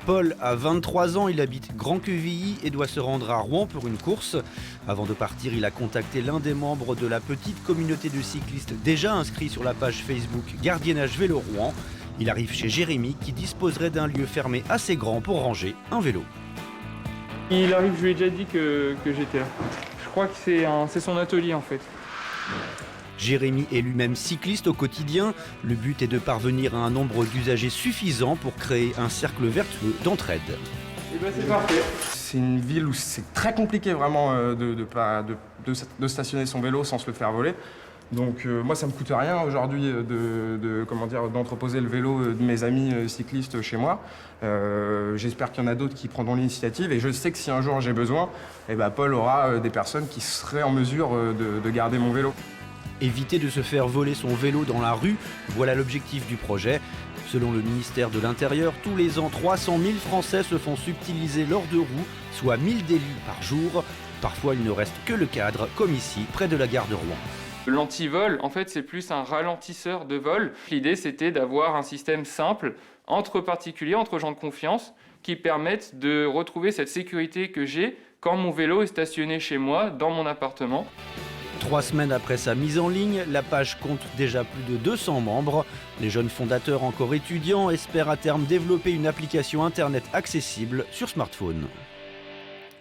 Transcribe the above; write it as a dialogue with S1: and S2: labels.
S1: Paul a 23 ans, il habite Grand-Quevilly et doit se rendre à Rouen pour une course. Avant de partir, il a contacté l'un des membres de la petite communauté de cyclistes déjà inscrits sur la page Facebook Gardiennage Vélo Rouen. Il arrive chez Jérémy qui disposerait d'un lieu fermé assez grand pour ranger un vélo.
S2: Il arrive, je lui ai déjà dit que j'étais là. Je crois que c'est son atelier en fait.
S1: Jérémy est lui-même cycliste au quotidien. Le but est de parvenir à un nombre d'usagers suffisant pour créer un cercle vertueux d'entraide.
S2: Et ben c'est parfait.
S3: C'est une ville où c'est très compliqué vraiment de stationner son vélo sans se le faire voler. Donc moi ça me coûte rien aujourd'hui d'entreposer le vélo de mes amis cyclistes chez moi. J'espère qu'il y en a d'autres qui prendront l'initiative et je sais que si un jour j'ai besoin, Paul aura des personnes qui seraient en mesure de garder mon vélo.
S1: Éviter de se faire voler son vélo dans la rue, voilà l'objectif du projet. Selon le ministère de l'Intérieur, tous les ans, 300 000 Français se font subtiliser leurs deux roues, soit 1000 délits par jour. Parfois, il ne reste que le cadre, comme ici, près de la gare de Rouen.
S2: L'antivol, en fait, c'est plus un ralentisseur de vol. L'idée, c'était d'avoir un système simple entre particuliers, entre gens de confiance, qui permettent de retrouver cette sécurité que j'ai quand mon vélo est stationné chez moi, dans mon appartement.
S1: 3 semaines après sa mise en ligne, la page compte déjà plus de 200 membres. Les jeunes fondateurs encore étudiants espèrent à terme développer une application internet accessible sur smartphone.